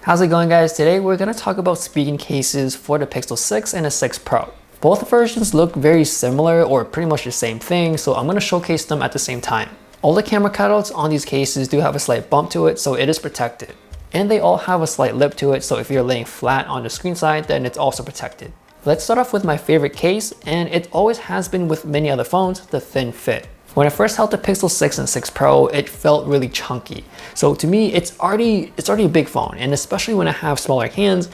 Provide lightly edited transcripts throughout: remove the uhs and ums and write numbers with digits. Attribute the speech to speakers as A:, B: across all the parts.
A: How's it going, guys? Today we're going to talk about Spigen cases for the Pixel 6 and the 6 Pro. Both versions look very similar or pretty much the same thing, so I'm going to showcase them at the same time. All the camera cutouts on these cases do have a slight bump to it, so it is protected. And they all have a slight lip to it, so if you're laying flat on the screen side, then it's also protected. Let's start off with my favorite case, and it always has been with many other phones, the thin fit. When I first held the Pixel 6 and 6 Pro, it felt really chunky. So to me, it's already a big phone, and especially when I have smaller hands,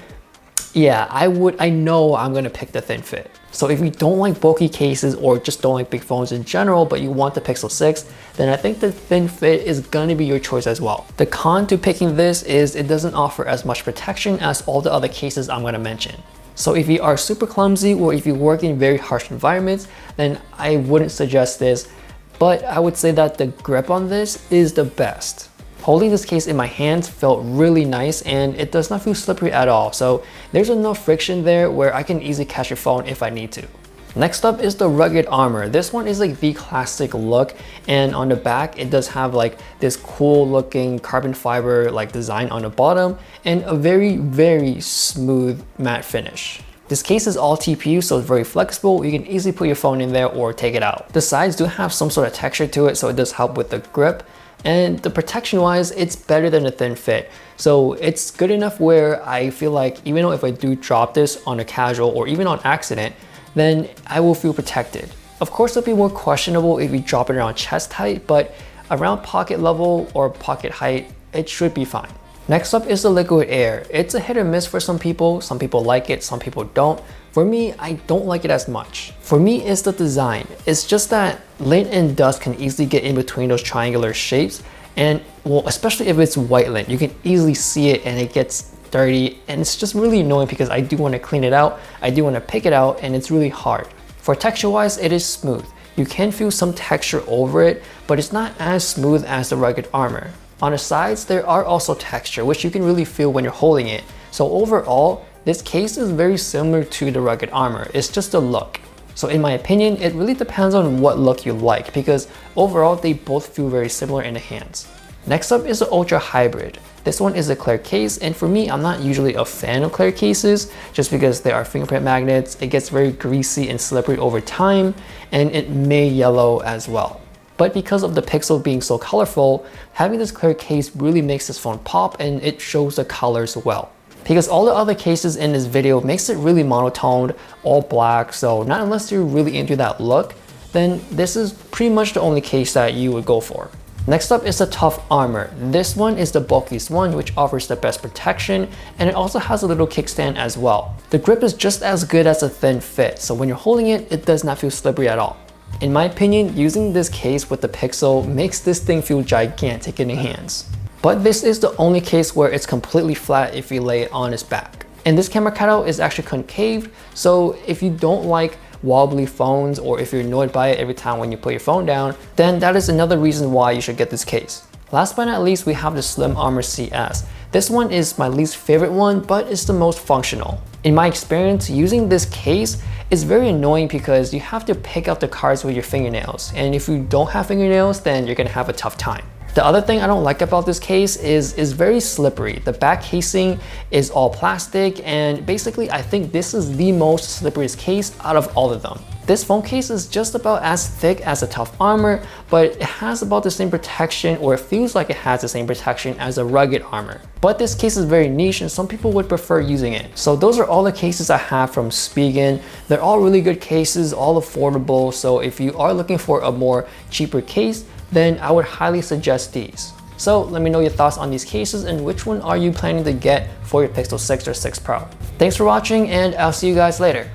A: yeah, I know I'm gonna pick the thin fit. So if you don't like bulky cases or just don't like big phones in general, but you want the Pixel 6, then I think the thin fit is gonna be your choice as well. The con to picking this is it doesn't offer as much protection as all the other cases I'm gonna mention. So if you are super clumsy or if you work in very harsh environments, then I wouldn't suggest this. But I would say that the grip on this is the best. Holding this case in my hands felt really nice and it does not feel slippery at all. So there's enough friction there where I can easily catch your phone if I need to. Next up is the rugged armor. This one is like the classic look, and on the back it does have like this cool looking carbon fiber like design on the bottom and a very smooth matte finish. This case is all TPU, so it's very flexible. You can easily put your phone in there or take it out. The sides do have some sort of texture to it, so it does help with the grip. And the protection wise, it's better than the thin fit. So it's good enough where I feel like even though if I do drop this on a casual or even on accident, then I will feel protected. Of course, it'll be more questionable if you drop it around chest height, but around pocket level or pocket height, it should be fine. Next up is the liquid air. It's a hit or miss for some people. Some people like it, some people don't. For me, I don't like it as much. For me, it's the design. It's just that lint and dust can easily get in between those triangular shapes. And well, especially if it's white lint, you can easily see it and it gets dirty. And it's just really annoying because I do want to clean it out. I do want to pick it out and it's really hard. For texture wise, it is smooth. You can feel some texture over it, but it's not as smooth as the rugged armor. On the sides, there are also texture, which you can really feel when you're holding it. So overall, this case is very similar to the rugged armor. It's just a look. So in my opinion, it really depends on what look you like because overall, they both feel very similar in the hands. Next up is the Ultra Hybrid. This one is a clear case, and for me, I'm not usually a fan of clear cases just because they are fingerprint magnets. It gets very greasy and slippery over time, and it may yellow as well. But because of the Pixel being so colorful, having this clear case really makes this phone pop and it shows the colors well. Because all the other cases in this video makes it really monotoned, all black, so not unless you're really into that look, then this is pretty much the only case that you would go for. Next up is the tough armor. This one is the bulkiest one, which offers the best protection, and it also has a little kickstand as well. The grip is just as good as a thin fit, so when you're holding it, it does not feel slippery at all. In my opinion, using this case with the Pixel makes this thing feel gigantic in your hands. But this is the only case where it's completely flat if you lay it on its back. And this camera cutout is actually concave, so if you don't like wobbly phones or if you're annoyed by it every time when you put your phone down, then that is another reason why you should get this case. Last but not least, we have the Slim Armor CS. This one is my least favorite one, but it's the most functional. In my experience, using this case is very annoying because you have to pick out the cards with your fingernails. And if you don't have fingernails, then you're gonna have a tough time. The other thing I don't like about this case is very slippery. The back casing is all plastic, and basically I think this is the most slipperiest case out of all of them. This phone case is just about as thick as a tough armor, but it has about the same protection, or it feels like it has the same protection as a rugged armor. But this case is very niche and some people would prefer using it. So those are all the cases I have from Spigen. They're all really good cases, all affordable. So if you are looking for a more cheaper case, then I would highly suggest these. So let me know your thoughts on these cases and which one are you planning to get for your Pixel 6 or 6 Pro. Thanks for watching and I'll see you guys later.